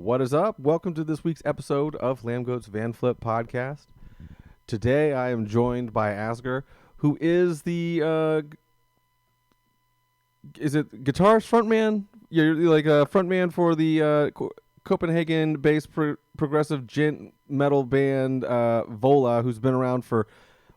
What is up? Welcome to this week's episode of Lambgoat's Vanflip podcast. Today I am joined by Asger, who is the is it guitarist frontman? You're like a frontman for the Copenhagen-based progressive gent metal band VOLA, who's been around for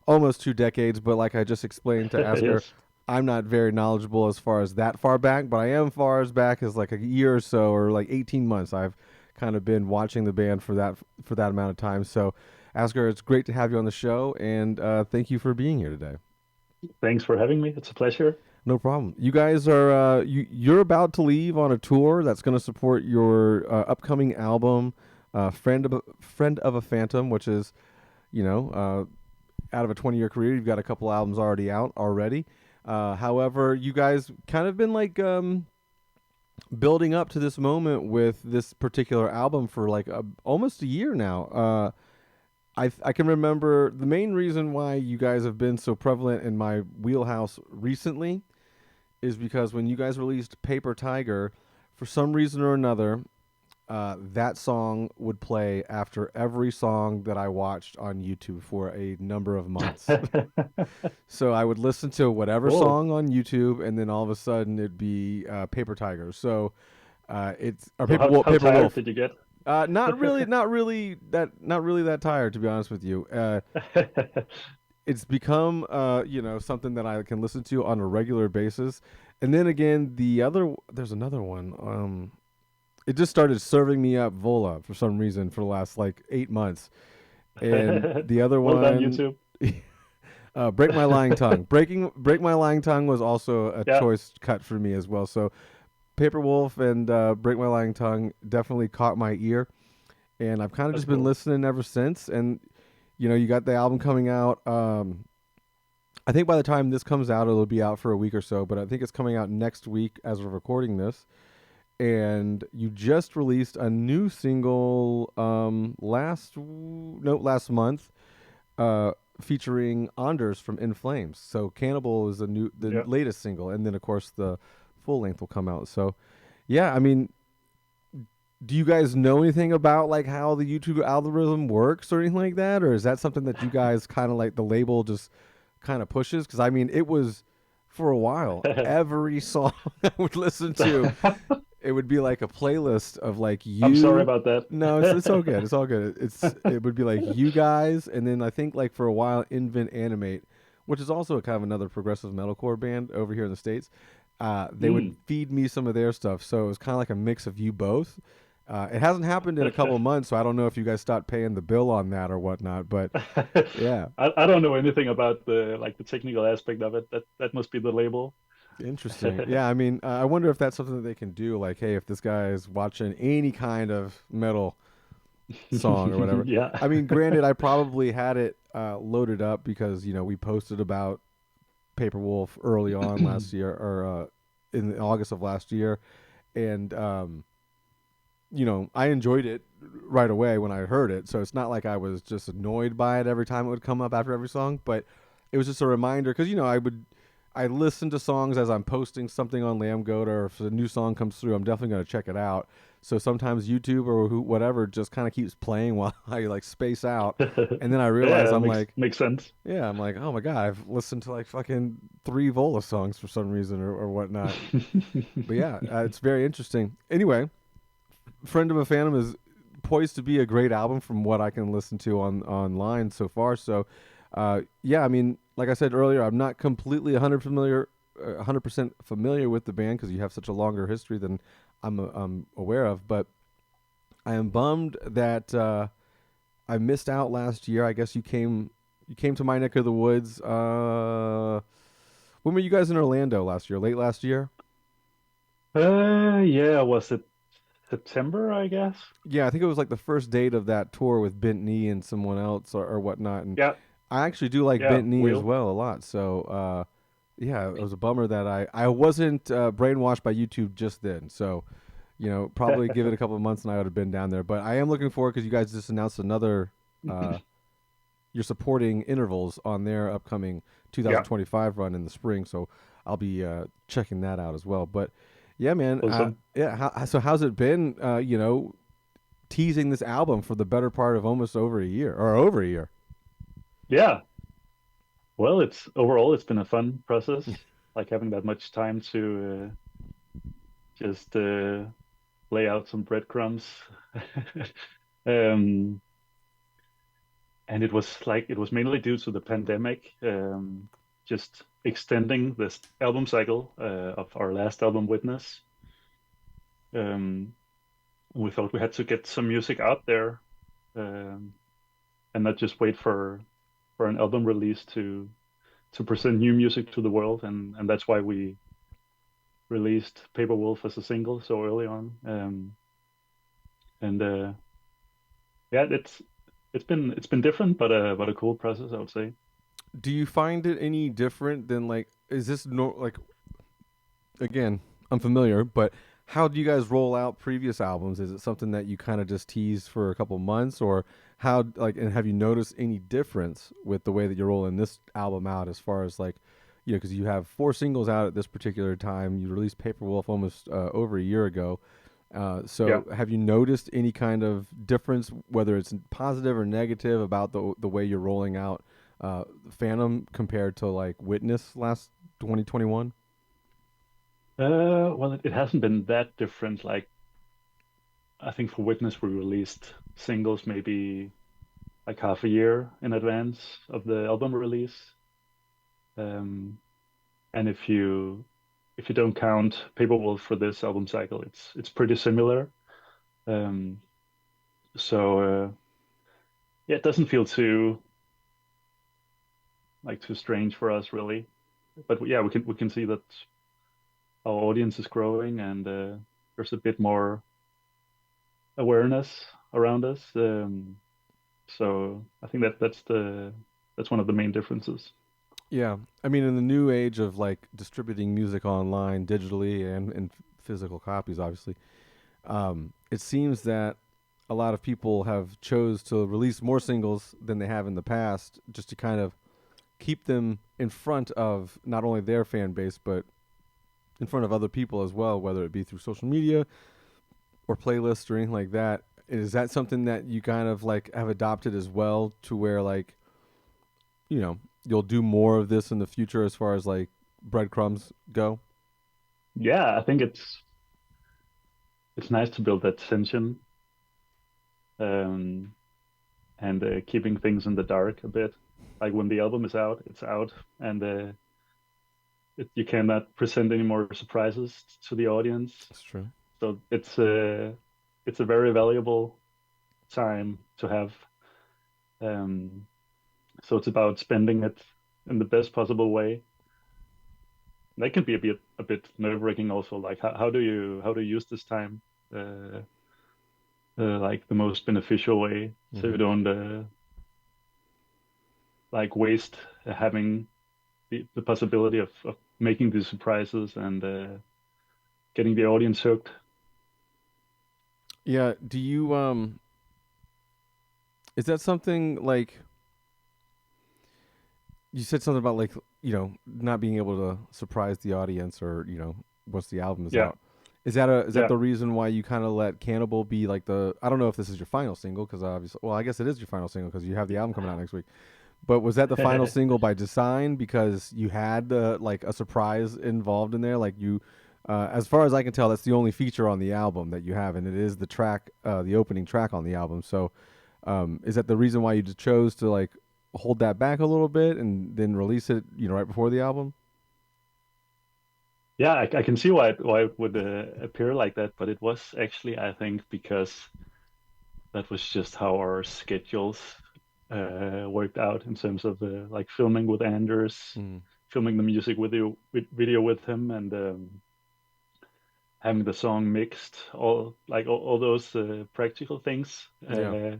almost 2 decades. But like I just explained to Asger, Yes. I'm not very knowledgeable as far as that far back, but I am far as back as like a year or so, or like 18 months. I've kind of been watching the band for that amount of time. So, Asger, it's great to have you on the show, and thank you for being here today. Thanks for having me. It's a pleasure. No problem. You guys are you're about to leave on a tour that's going to support your upcoming album, Friend of a Phantom, which is, out of a 20-year career, you've got a couple albums already out already. However, you guys kind of been like building up to this moment with this particular album for like almost a year now. I can remember the main reason why you guys have been so prevalent in my wheelhouse recently is because when you guys released Paper Tiger, for some reason or another, that song would play after every song that I watched on YouTube for a number of months. So I would listen to whatever Cool. song on YouTube, and then all of a sudden it'd be Paper Tiger. So it's or So how Paper tired Wolf. did you get? Not really that tired, to be honest with you. It's become something that I can listen to on a regular basis. And then again, there's another one. It just started serving me up Vola for some reason for the last like 8 months. And the other Well done, one, YouTube. Break My Lying Tongue. Break My Lying Tongue was also a Yeah, choice cut for me as well. So Paper Wolf and Break My Lying Tongue definitely caught my ear, and I've kind of that's just been cool. listening ever since. And you got the album coming out. I think by the time this comes out, it'll be out for a week or so. But I think it's coming out next week as we're recording this. And you just released a new single last month, featuring Anders from In Flames. So Cannibal is the Yeah. latest single, and then of course the full length will come out. So yeah, I mean, do you guys know anything about like how the YouTube algorithm works or anything like that, or is that something that you guys kind of like the label just kind of pushes? Because I mean, it was for a while every song I would listen to, it would be like a playlist of like I'm sorry you. about that. No, it's all good. It's all good. It would be like you guys, and then I think like for a while Invent Animate, which is also a kind of another progressive metalcore band over here in the States. They would Mm. feed me some of their stuff, so it was kind of like a mix of you both. It hasn't happened in a couple of months, so I don't know if you guys stopped paying the bill on that or whatnot. But yeah, I don't know anything about the technical aspect of it. That must be the label. interesting. Yeah, I mean, I wonder if that's something that they can do. Like, hey, if this guy is watching any kind of metal song or whatever. Yeah. I mean, granted, I probably had it loaded up because we posted about Paper Wolf early on last year or in August of last year, and I enjoyed it right away when I heard it. So it's not like I was just annoyed by it every time it would come up after every song, but it was just a reminder because I listen to songs as I'm posting something on Lambgoat, or if a new song comes through, I'm definitely going to check it out. So sometimes YouTube or whatever just kind of keeps playing while I like space out, and then I realize Yeah, I'm makes like, makes sense. yeah, I'm like, oh my god, I've listened to like fucking 3 Vola songs for some reason or whatnot. But yeah, it's very interesting. Anyway, Friend of a Phantom is poised to be a great album from what I can listen to on online so far. So, yeah, I mean, like I said earlier, I'm not completely 100% familiar with the band because you have such a longer history than I'm aware of. But I am bummed that I missed out last year. I guess you came to my neck of the woods. When were you guys in Orlando last year? Late last year? Yeah, was it September, I guess? Yeah, I think it was like the first date of that tour with Bent Knee and someone else or whatnot. And Yeah, I actually do like yeah, Bent Knee as Will. well a lot. So yeah, it was a bummer that I wasn't brainwashed by YouTube just then. So probably give it a couple of months and I would have been down there. But I am looking forward because you guys just announced another. You're supporting Intervals on their upcoming Yeah, 2025 run in the spring. So I'll be checking that out as well. But yeah, man. awesome. Yeah. So how's it been? teasing this album for the better part of almost over a year or over a year. Yeah. Well, it's overall it's been a fun process, like having that much time to just lay out some breadcrumbs. Um, and it was mainly due to the pandemic, just extending this album cycle of our last album, Witness. Um, we thought we had to get some music out there, um, and not just wait for an album release to present new music to the world, and that's why we released Paper Wolf as a single so early on. And yeah, it's been different, but a cool process, I would say. Do you find it any different than like is this no like again, I'm familiar, but how do you guys roll out previous albums? Is it something that you kind of just tease for a couple months, or how like and have you noticed any difference with the way that you're rolling this album out as far as like because you have four singles out at this particular time. You released Paper Wolf almost over a year ago. Yeah. So have you noticed any kind of difference, whether it's positive or negative, about the way you're rolling out Phantom compared to like Witness last 2021? Well, it hasn't been that different. Like, I think for Witness, we released singles maybe like half a year in advance of the album release. Um, and if you don't count Paperwolf for this album cycle, it's pretty similar. Um, so yeah, it doesn't feel too strange for us really. But yeah, we can see that our audience is growing, and there's a bit more awareness around us. So I think that's one of the main differences. Yeah, I mean, in the new age of like distributing music online, digitally, and in physical copies, obviously, it seems that a lot of people have chose to release more singles than they have in the past, just to kind of keep them in front of not only their fan base but in front of other people as well, whether it be through social media or playlists or anything like that. Is that something that you kind of like have adopted as well, to where like you'll do more of this in the future as far as like breadcrumbs go? Yeah, I think it's nice to build that tension, um, and keeping things in the dark a bit. Like when the album is out, it's out, and you cannot present any more surprises to the audience. That's true. So it's a very valuable time to have. Um, so it's about spending it in the best possible way. That can be a bit nerve-wracking also. Like how do you use this time uh, like the most beneficial way, so Mm-hmm. you don't like waste having the possibility of making these surprises and getting the audience hooked. Yeah. Do you Is that something like you said something about like not being able to surprise the audience or once the album is Yeah, out? Is that yeah. the reason why you kind of let Cannibal be like the I don't know if this is your final single because obviously well I guess it is your final single because you have the album coming out next week. But was that the final single by design because you had the like a surprise involved in there? Like as far as I can tell, that's the only feature on the album that you have, and it is the track, the opening track on the album. So, is that the reason why you just chose to like hold that back a little bit and then release it, right before the album? Yeah, I can see why it would appear like that, but it was actually, I think, because that was just how our schedules worked out in terms of like filming with Anders, Mm. filming the music video with him, and having the song mixed, all those practical things, Yeah.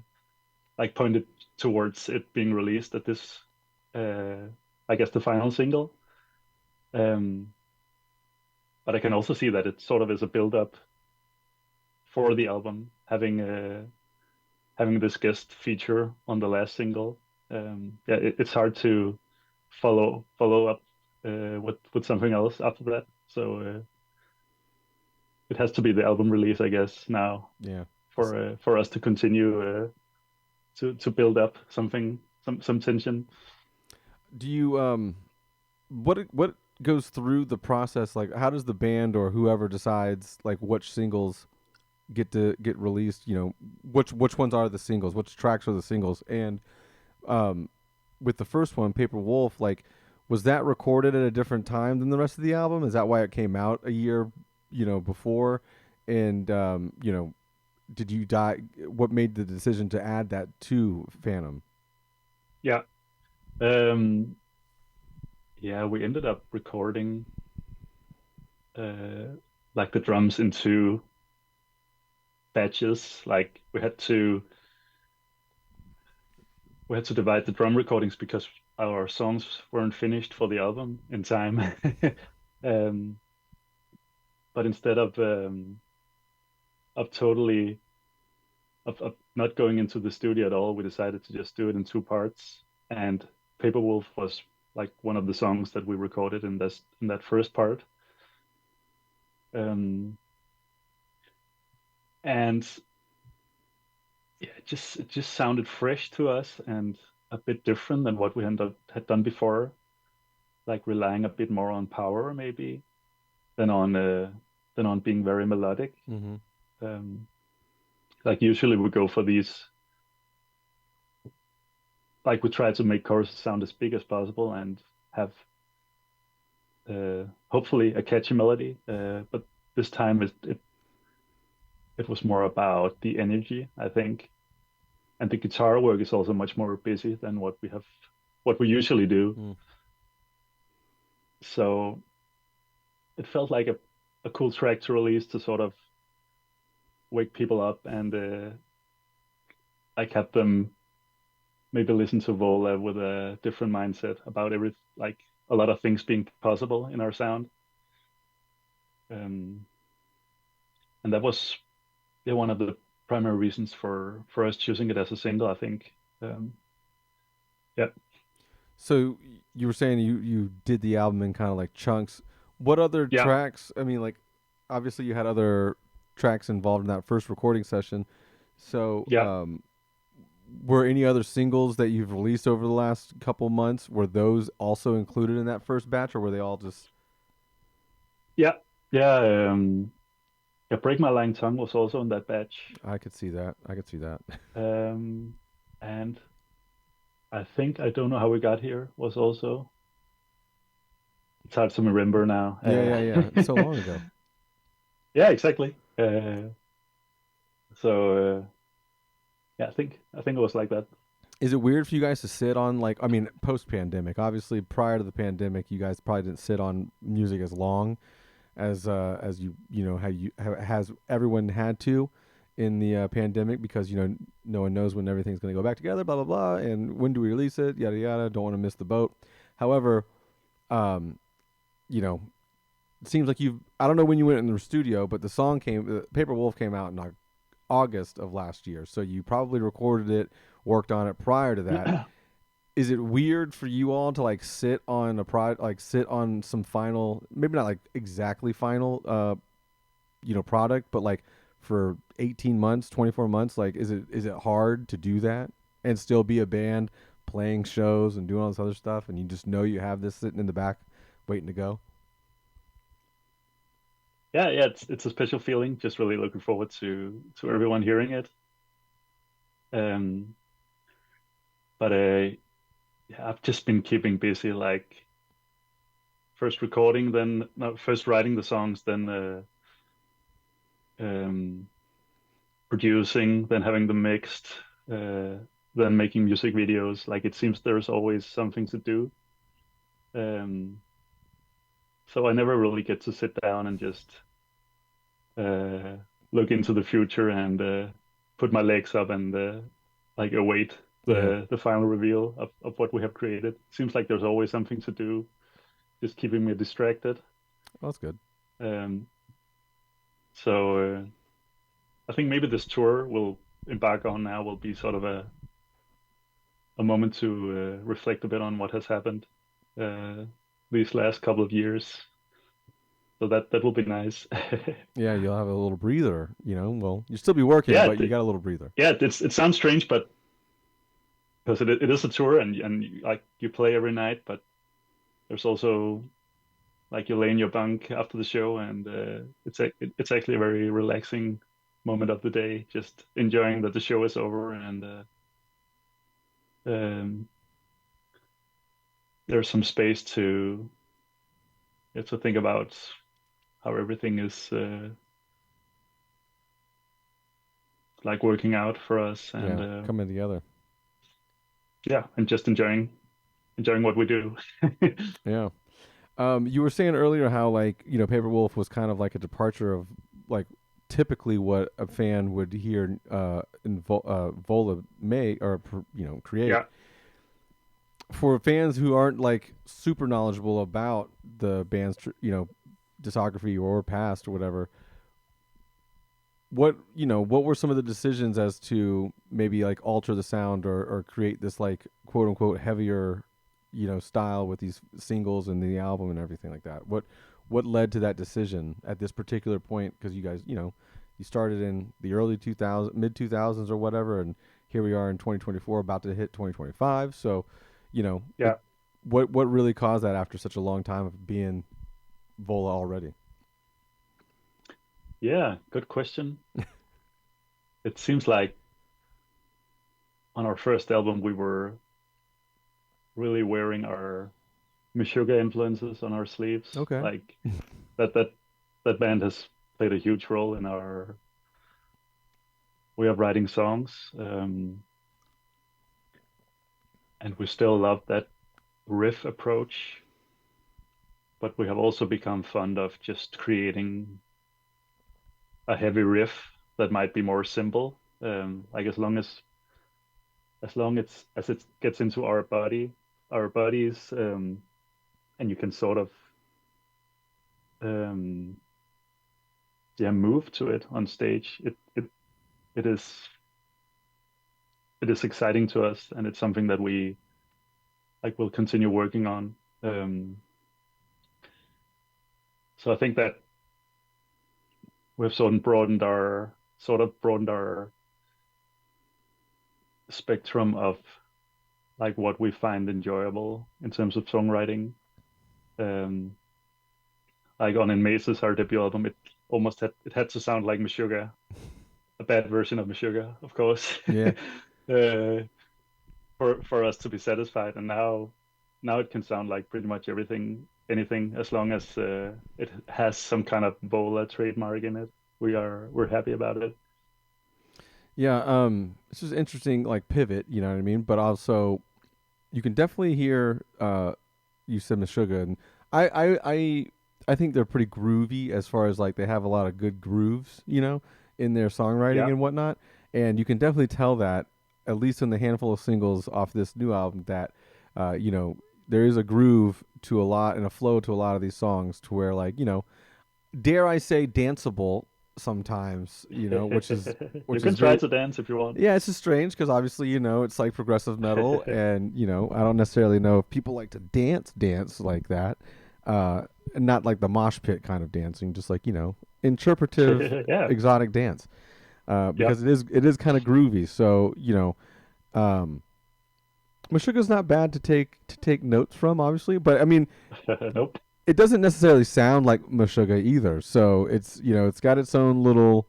like pointed towards it being released at this, uh, I guess, the final single. Um, but I can also see that it sort of is a build up for the album, having this guest feature on the last single. Yeah, it's hard to follow up with something else after that. So it has to be the album release, I guess, now Yeah. for us to continue to build up something, some tension. Do you what goes through the process? Like, how does the band or whoever decides like which singles get released? You know, which ones are the singles? Which tracks are the singles? And um, with the first one, Paper Wolf, like, was that recorded at a different time than the rest of the album? Is that why it came out a year, before? And did you die? What made the decision to add that to Phantom? Yeah. Um, yeah, we ended up recording uh, like the drums into batches. Like we had to divide the drum recordings because our songs weren't finished for the album in time. um, but instead of totally of not going into the studio at all, we decided to just do it in two parts. And Paper Wolf was like one of the songs that we recorded in that first part. Um, and yeah, it just sounded fresh to us and a bit different than what we had done before, like relying a bit more on power maybe than on being very melodic. Mm-hmm. Um, like usually we go for these, like we try to make choruses sound as big as possible and have hopefully a catchy melody. But this time it was more about the energy, I think, and the guitar work is also much more busy than what we usually do. Mm. So it felt like a cool track to release to sort of wake people up and like have them maybe listen to Vola with a different mindset about like a lot of things being possible in our sound. Um, and that was, yeah, one of the primary reasons for us choosing it as a single, I think. Um, yeah, So you were saying you did the album in kind of like chunks. What other yeah, tracks? I mean, like, obviously you had other tracks involved in that first recording session. So, yeah, were any other singles that you've released over the last couple months, were those also included in that first batch, or were they all just? yeah, yeah. Yeah, Break My Lying Tongue was also in that batch. I could see that. I could see that. Um, and I think I don't know how we got here was also. It's hard to remember now. Yeah, yeah, yeah. It's so long ago. Yeah, exactly. So yeah, I think it was like that. Is it weird for you guys to sit on, like, I mean, post pandemic? Obviously, prior to the pandemic, you guys probably didn't sit on music as long as has everyone had to in the pandemic, because no one knows when everything's going to go back together, blah blah blah, and when do we release it, yada yada. Don't want to miss the boat. However, um, you know, it seems like you've, I don't know when you went in the studio, but Paper Wolf came out in August of last year, so you probably recorded it, worked on it prior to that. Is it weird for you all to like sit on some final, maybe not like exactly final product, but like for 18 months, 24 months, like is it hard to do that and still be a band playing shows and doing all this other stuff, and you just know you have this sitting in the back waiting to go? Yeah, yeah, it's a special feeling. Just really looking forward to everyone hearing it. Um, but yeah, I've just been keeping busy, like first recording, then no, first writing the songs, then um, producing, then having them mixed, uh, then making music videos. Like it seems there's always something to do. Um, so I never really get to sit down and just uh, look into the future and put my legs up and like await Yeah. the final reveal of what we have created. Seems like there's always something to do, just keeping me distracted. Well, that's good. Um, so I think maybe this tour we'll embark on now will be sort of a moment to reflect a bit on what has happened uh, these last couple of years. So that will be nice. Yeah, you'll have a little breather, you know. Well, you'll still be working, Yeah, but you got a little breather. yeah. It sounds strange, but because it is a tour and like you play every night, but there's also like you lay in your bunk after the show, and it's actually a very relaxing moment of the day, just enjoying that the show is over, and um, there's some space to think about how everything is like working out for us, and Yeah, coming together. yeah, and just enjoying what we do. Yeah. You were saying earlier how like Paper Wolf was kind of like a departure of like typically what a fan would hear Vola make or create. Yeah, For fans who aren't like super knowledgeable about the band's discography or past or whatever, what were some of the decisions as to maybe like alter the sound or create this like quote unquote heavier style with these singles and the album and everything like that? What led to that decision at this particular point? Because you guys you started in the early 2000s, mid 2000s or whatever, and here we are in 2024 about to hit 2025. So it yeah, what really caused that after such a long time of being Vola already? yeah. Good question. It seems like on our first album we were really wearing our Meshuggah influences on our sleeves. Okay. Like that that that band has played a huge role in our way of writing songs. And we still love that riff approach, but we have also become fond of just creating a heavy riff that might be more simple. Like as long as it gets into our bodies, and you can sort of um, yeah move to it on stage. It is it is exciting to us, and it's something that we like will continue working on. Um, so I think that we've sort of broadened our spectrum of like what we find enjoyable in terms of songwriting. Um, like on In Maces, our debut album, it had to sound like Meshuggah, a bad version of Meshuggah, of course, Yeah. uh, for us to be satisfied. And now it can sound like pretty much anything, as long as it has some kind of VOLA trademark in it. We're happy about it. Yeah, this is interesting, like pivot, you know what I mean? But also, you can definitely hear you said Meshuggah, and I, I, I, I think they're pretty groovy as far as like they have a lot of good grooves, in their songwriting Yeah, and whatnot, and you can definitely tell that at least in the handful of singles off this new album that, uh, you know, there is a groove to a lot and a flow to a lot of these songs to where like dare I say danceable sometimes, which is you which can is try very to dance if you want. yeah, it's just strange because obviously, it's like progressive metal, and I don't necessarily know if people like to dance like that, uh, and not like the mosh pit kind of dancing, just like interpretive, Yeah, exotic dance, yeah. because it is kind of groovy. So um, Meshuggah's not bad to take notes from, obviously, but I mean, Nope. it doesn't necessarily sound like Meshuggah either. So it's got its own little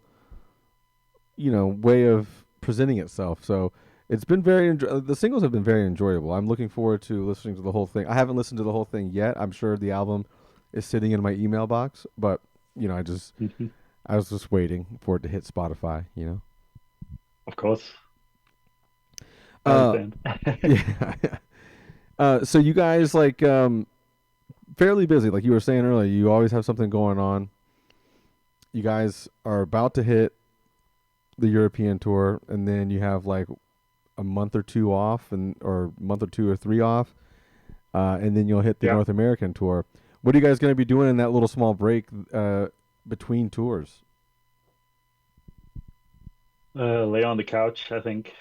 way of presenting itself. So it's been the singles have been very enjoyable. I'm looking forward to listening to the whole thing. I haven't listened to the whole thing yet. I'm sure the album is sitting in my email box, but I just Mhm. I was just waiting for it to hit Spotify. Of course, I Uh understand. yeah. So you guys like fairly busy like you were saying earlier. You always have something going on. You guys are about to hit the European tour, and then you have like a month or two off, and or month or two or three off, and then you'll hit the Yeah, North American tour. What are you guys going to be doing in that little small break between tours? lay on the couch, I think,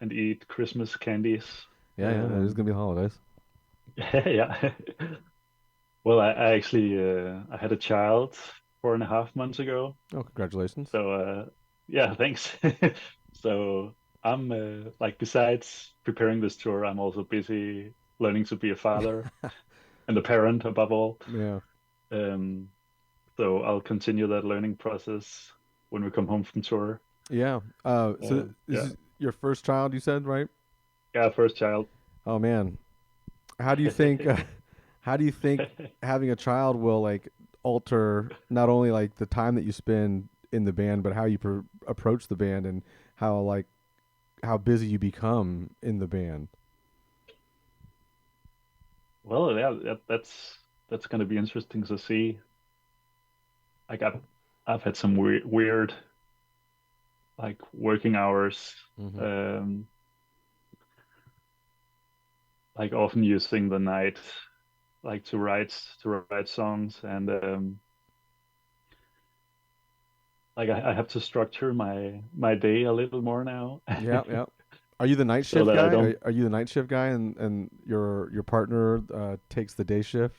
and eat Christmas candies. Yeah, yeah, it is Um, going to be holidays. yeah, Well, I actually I had a child 4.5 months ago. Oh, congratulations. So yeah, thanks. So I'm like besides preparing this tour, I'm also busy learning to be a father and a parent above all. Yeah. Um, so I'll continue that learning process when we come home from tour. Yeah. So this Yeah, is your first child, you said, right? yeah, first child. Oh man. How do you think how do you think having a child will like alter not only like the time that you spend in the band, but how you approach the band and how like how busy you become in the band? Well, yeah, that's going to be interesting to see. Like I've had some weird like working hours. Hmm. Um, like often using the night like to write songs and like I have to structure my day a little more now Yeah, yeah. Are you the night so shift that I guy? don't Are you the night shift guy and your partner takes the day shift?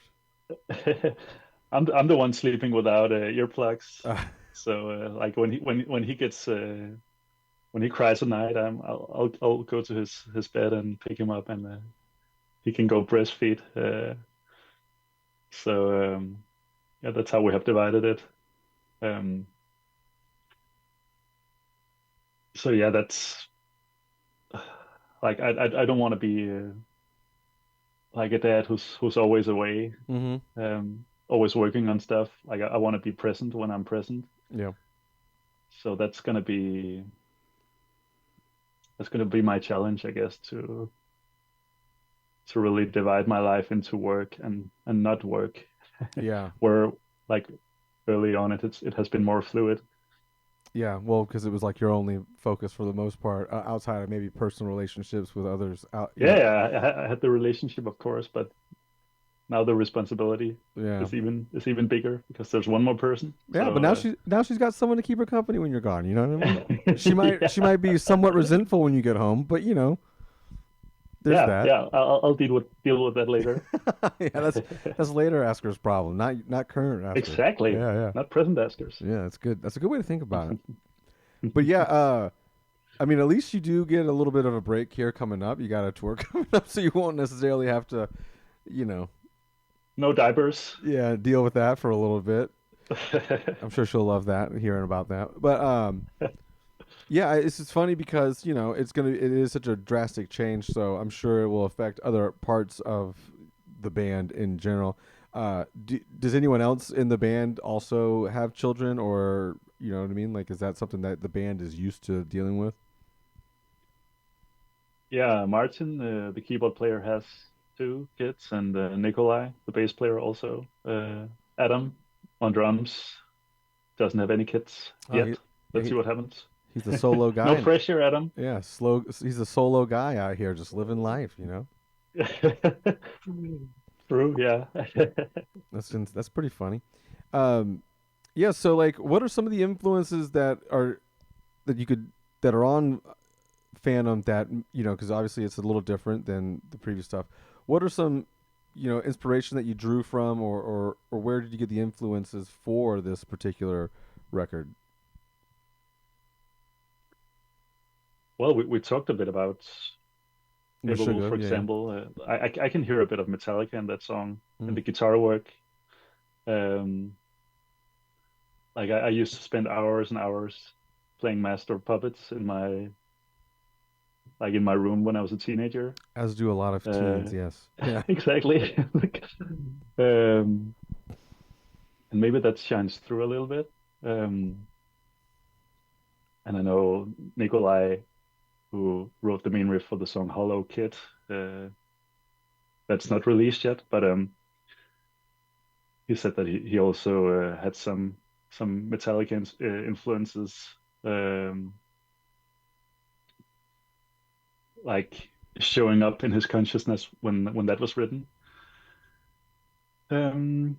I'm the one sleeping without earplugs. Uh, So like when he gets when he cries at night, I'll go to his bed and pick him up and he can go breastfeed. So yeah, that's how we have divided it. Um, so yeah, that's like I don't want to be like a dad who's always away, mm-hmm. always working on stuff. Like I want to be present when I'm present. Yeah. So that's gonna be my challenge, I guess, to really divide my life into work and not work. Yeah. Where like early on it has been more fluid. Yeah, well, because it was like your only focus for the most part, outside of maybe personal relationships with others. Out, Yeah, yeah, I had the relationship, of course, but now the responsibility yeah, is even bigger because there's one more person. yeah. But So now she's got someone to keep her company when you're gone. You know what I mean? She might yeah, she might be somewhat resentful when you get home, but there's yeah, that. yeah. I'll deal with that later. Yeah, that's later Asker's problem, not current Asker. Exactly. Yeah, yeah, Not present askers. yeah. That's good. That's a good way to think about it. But yeah, I mean, at least you do get a little bit of a break here coming up. You got a tour coming up, so you won't necessarily have to, you know, No diapers. yeah, deal with that for a little bit. I'm sure she'll love that, hearing about that. But yeah, it's just funny because it is such a drastic change, so I'm sure it will affect other parts of the band in general. Does anyone else in the band also have children, or you know what I mean? Like, is that something that the band is used to dealing with? Yeah, Martin, the keyboard player, has two kids, and Nikolai, the bass player, also. Adam on drums doesn't have any kids Oh, yet. Let's see he what happens. he's the solo No guy, and pressure, Adam. yeah, slow. He's a solo guy out here just living life. True, yeah. That's pretty funny. Um, yeah. So, like, what are some of the influences that you could that are on Phantom that because obviously it's a little different than the previous stuff. What are some inspiration that you drew from, or where did you get the influences for this particular record? Well, we talked a bit about Evolve, Sugar, for yeah, yeah. example. I can hear a bit of Metallica in that song and Mm. the guitar work. Um, like I used to spend hours and hours playing Master of Puppets in my room when I was a teenager. As do a lot of Uh, teens, yes. Yeah. exactly. Um, and maybe that shines through a little bit. Um, and I know Nikolai, who wrote the main riff for the song Hollow Kid, uh, that's not released yet, but he said that he also had some Metallica influences, um, like showing up in his consciousness when that was written. Um,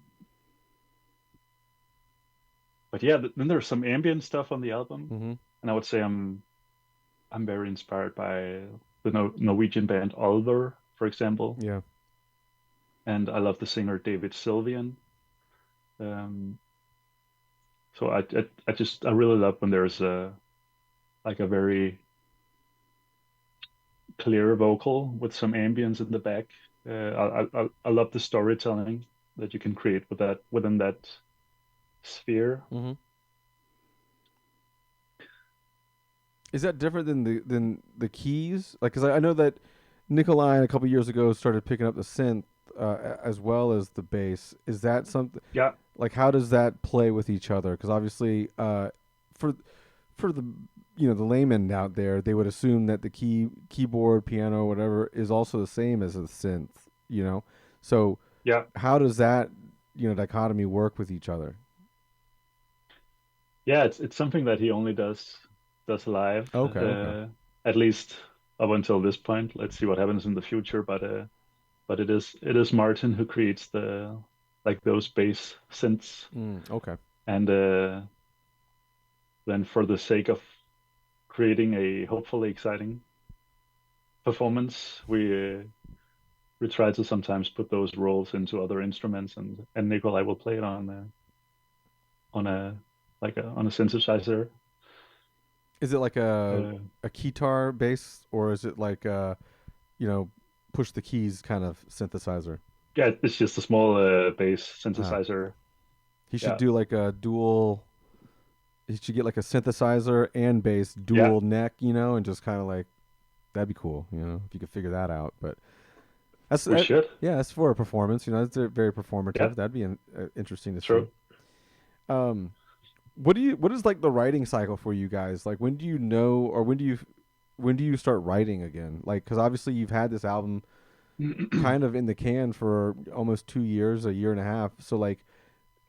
but yeah, then there's some ambient stuff on the album, Mm-hmm. and I would say I'm very inspired by the Norwegian band Alder, for example. Yeah. and I love the singer David Sylvian. Um, so I really love when there's a like a very clear vocal with some ambience in the back. I love the storytelling that you can create with that within that sphere. Hmm. Is that different than the keys? Like, because I know that Nikolai a couple years ago started picking up the synth as well as the bass. Is that something Yeah, like how does that play with each other? Because obviously, for the the layman out there, they would assume that the keyboard, piano, whatever, is also the same as a synth. You know, so yeah, how does that dichotomy work with each other? yeah. It's something that he only does live, Okay, okay. at least up until this point. Let's see what happens in the future, but it is Martin who creates the like those bass synths, Okay. and then for the sake of creating a hopefully exciting performance, we try to sometimes put those roles into other instruments, and Nikolai will play it on a on a synthesizer. Is it like Uh, a guitar bass, or is it like you know push the keys kind of synthesizer? yeah, it's just a small bass Ah, synthesizer. he should Yeah, do like a dual. He should get like a synthesizer and bass yeah, dual neck, and just kind of like that'd be cool, if you could figure that out. But we should. yeah, that's for a performance. It's very Yeah, performative. That'd be interesting to see. true. Um, what is like the writing cycle for you guys? Like when do you know, or when do you start writing again? Like because obviously you've had this album kind of in the can for almost 2 years, a year and a half. So like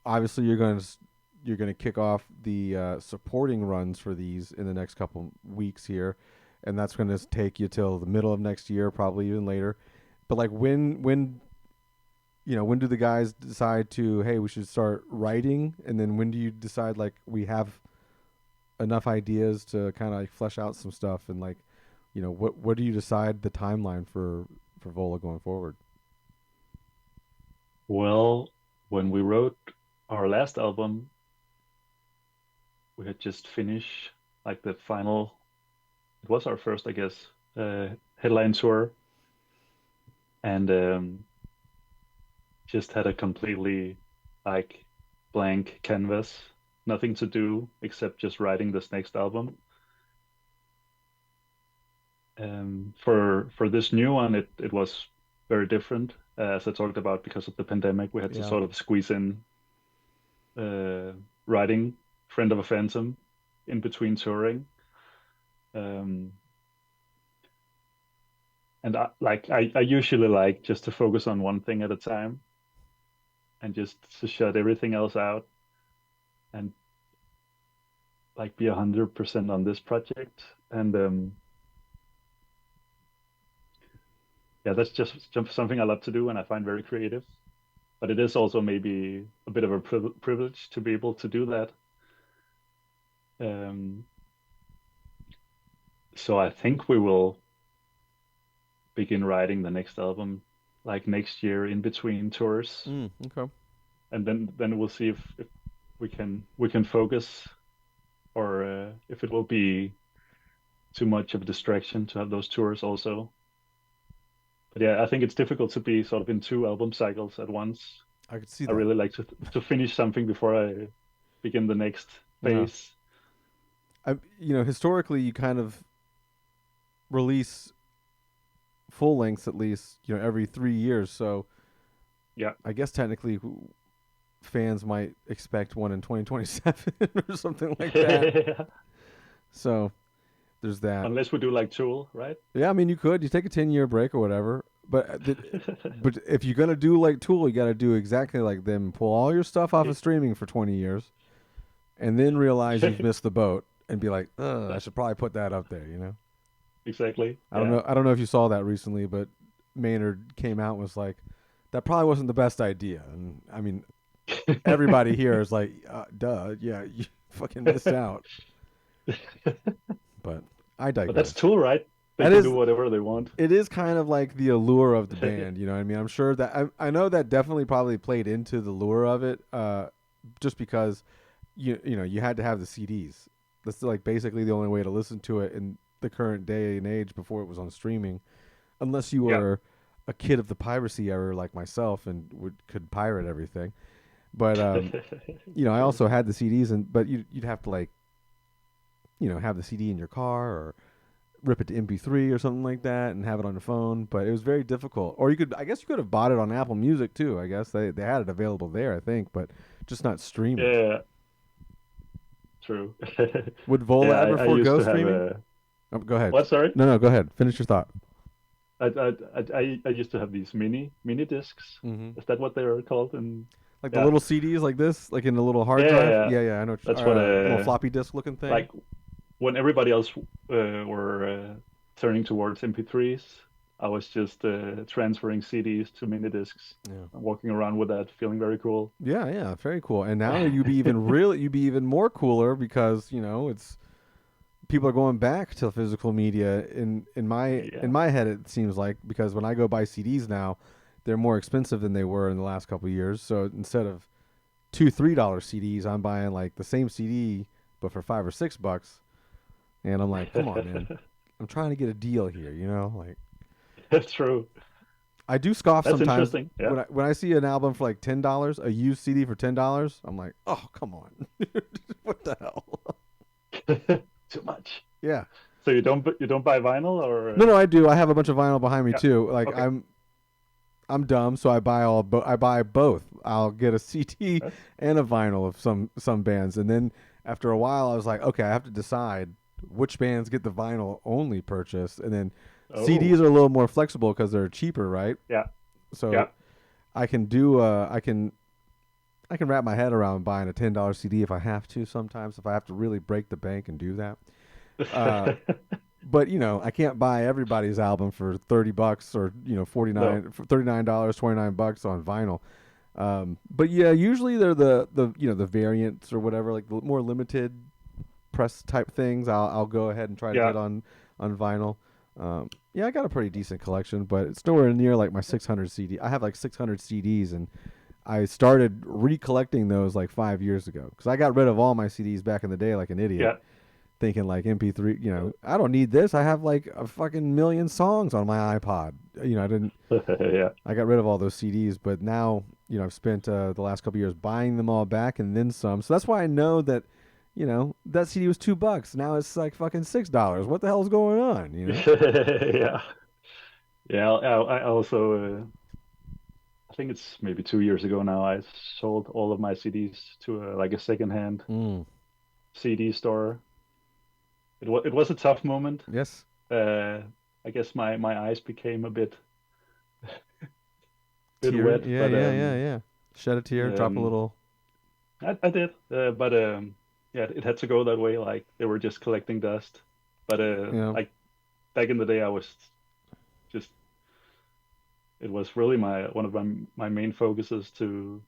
obviously you're gonna kick off the supporting runs for these in the next couple weeks here, and that's gonna take you till the middle of next year, probably even later. But like when do the guys decide to hey we should start writing, and then when do you decide like we have enough ideas to kind of like flesh out some stuff and like what do you decide the timeline for Vola going forward? Well, when we wrote our last album, we had just finished like the final. It was our first, I guess, headline tour, and just had a completely like blank canvas, nothing to do except just writing this next album. For this new one, it was very different, as I talked about, because of the pandemic. We had to Yeah. sort of squeeze in uh, writing Friend of a Phantom in between touring. Um, and I usually like just to focus on one thing at a time and just to shut everything else out and like be 100% on this project. And yeah, that's just something I love to do and I find very creative. But it is also maybe a bit of a privilege to be able to do that. Um, so I think we will begin writing the next album like next year in between tours, Okay. and then we'll see if we can focus or if it will be too much of a distraction to have those tours also. But yeah, I think it's difficult to be sort of in two album cycles at once. I could see I that. really like to finish something before I begin the next Yeah. phase. Historically you kind of release full lengths at least, every 3 years. So Yeah. I guess technically fans might expect one in 2027 or something like that. So there's that. Unless we do like Tool, right? Yeah, I mean, you take a 10-year break or whatever, but if you're gonna do like Tool, you got to do exactly like them. Pull all your stuff off of streaming for 20 years, and then realize you've missed the boat and be like, "Ugh, I should probably put that up there." Exactly. I don't Yeah. know. I don't know if you saw that recently, but Maynard came out and was like, "That probably wasn't the best idea." And I mean, everybody here is like, "Duh, yeah, you fucking missed out." But I But that's digress. Tool, right? They That can do is, whatever they want. it is kind of like the allure of the band. You know what I mean? I'm sure that I know that definitely probably played into the lure of it. Just because you know you had to have the CDs. That's like basically the only way to listen to it in the current day and age before it was on streaming, unless you Yeah. were a kid of the piracy era like myself and could pirate everything. But I True. also had the CDs, and but you'd have to like have the CD in your car or rip it to MP3 or something like that and have it on your phone. But it was very difficult. Or I guess you could have bought it on Apple Music too. I guess they had it available there, I think, but just not streaming. Yeah, true. Would Vola Yeah, ever I used forego to have streaming? a Oh, go ahead. what? Sorry, No, go ahead. Finish your thought. I used to have these mini discs. Hmm. Is that what they are called? And Like the yeah, little CDs like this, like in a little hard yeah, yeah, drive. yeah. Yeah, yeah, I know. That's what Little floppy disk looking thing. like when everybody else were turning towards MP3s, I was just transferring CDs to mini discs, Yeah. walking around with that, feeling very cool. Yeah, yeah, very cool. And now you'd be even more cooler because it's people are going back to physical media. In Yeah. my head, it seems like because when I go buy CDs now, they're more expensive than they were in the last couple of years. So instead of $2-3 CDs, I'm buying like the same CD but for $5 or $6. And I'm like, come on, man, I'm trying to get a deal here. Like That's true. I do scoff That's sometimes interesting. Yeah. when I see an album for like $10, a used CD for $10. I'm like, oh, come on, what the hell? Too much. Yeah. So you don't buy vinyl or No, no, I do. I have a bunch of vinyl behind me yeah. too. Like Okay. I'm dumb, so I buy both. I'll get a CD That's and a vinyl of some bands, and then after a while, I was like, okay, I have to decide which bands get the vinyl only purchase, and then CDs oh are a little more flexible because they're cheaper, right? yeah. So Yeah. I can do I can wrap my head around buying a $10 CD if I have to. Sometimes if I have to really break the bank and do that. Uh, but I can't buy everybody's album for $30 or No. $39, $29 on vinyl. But yeah, usually they're the variants or whatever, like the more limited press type things. I'll go ahead and try to Yeah. get on vinyl. Yeah, I got a pretty decent collection, but it's nowhere near like my 600 CD. I have like 600 CDs, and I started recollecting those like 5 years ago because I got rid of all my CDs back in the day like an idiot, Yeah. thinking like MP3. I don't need this. I have like a fucking million songs on my iPod. I didn't. Yeah. I got rid of all those CDs, but now I've spent the last couple years buying them all back and then some. So that's why I know that that CD was $2. Now it's like fucking $6. What the hell's going on? Yeah. Yeah. I also I think it's maybe 2 years ago now. I sold all of my CDs to like a secondhand Mm. CD store. It was a tough moment. Yes. Uh, I guess my eyes became a bit Tear. wet, Yeah, but yeah, yeah, yeah. Shed a tear, drop a um, little. I did. But yeah, it had to go that way. Like they were just collecting dust. But Yeah. like back in the day, I was just it was really my one of my main focuses to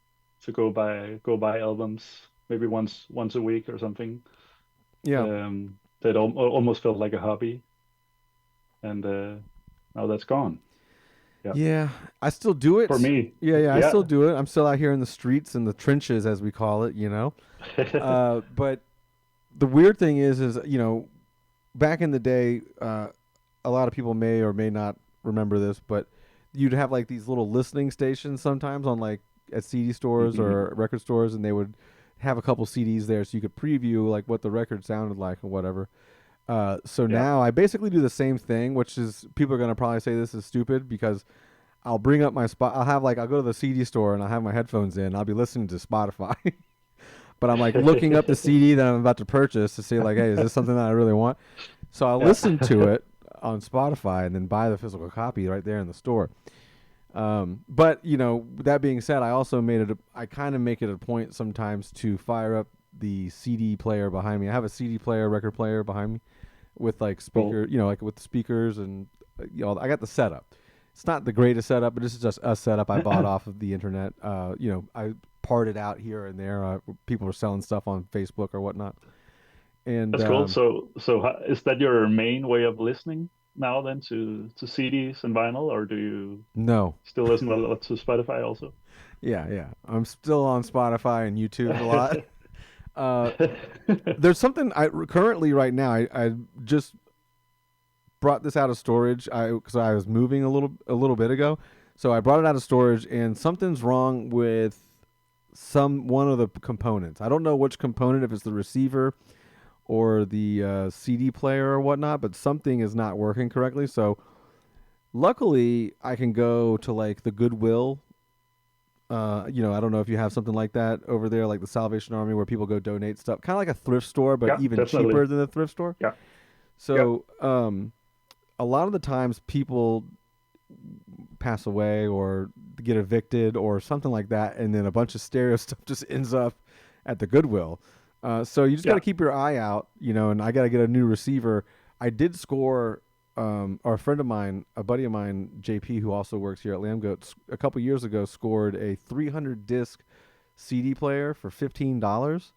go buy albums maybe once a week or something. Yeah. That almost felt like a hobby, and now that's gone. Yeah, Yeah, I still do for it. me. Yeah, yeah, I still Yeah. do it. I'm still out here in the streets and the trenches, as we call it. But the weird thing is, back in the day, a lot of people may or may not remember this, but you'd have like these little listening stations sometimes on like at CD stores Hmm. or record stores, and they would have a couple CDs there so you could preview like what the record sounded like or whatever. So Yeah. now I basically do the same thing, which is people are gonna probably say this is stupid because I'll bring up my spot. I'll go to the CD store and I'll have my headphones in. I'll be listening to Spotify, but I'm like looking up the CD that I'm about to purchase to see like, hey, is this something that I really want? So I'll Yeah. listen to it on Spotify and then buy the physical copy right there in the store. But that being said, I also I kind of make it a point sometimes to fire up the CD player behind me. I have a CD player, record player behind me with like Cool. like with the speakers and I got the setup. It's not the greatest setup, but this is just a setup I bought off of the internet. I parted out here and there. People were selling stuff on Facebook or whatnot, and That's cool. So is that your main way of listening? now then to CDs and vinyl, or do you No. still listen a lot to Spotify also? Yeah, yeah. I'm still on Spotify and YouTube a lot. Uh, there's something I currently right now. I just brought this out of storage. Because I was moving a little bit ago, so I brought it out of storage, and something's wrong with one of the components. I don't know which component, if it's the receiver or the CD player or whatnot, but something is not working correctly. So luckily, I can go to like the Goodwill. I don't know if you have something like that over there, like the Salvation Army, where people go donate stuff, kind of like a thrift store, but Yeah, even definitely. cheaper than the thrift store. Yeah, yeah. So, a lot of the times people pass away or get evicted or something like that, and then a bunch of stereo stuff just ends up at the Goodwill. So you just got to Yeah. keep your eye out, and I got to get a new receiver. I did score, or a friend of mine, a buddy of mine, JP, who also works here at Lambgoat, a couple years ago scored a 300 disc CD player for $15,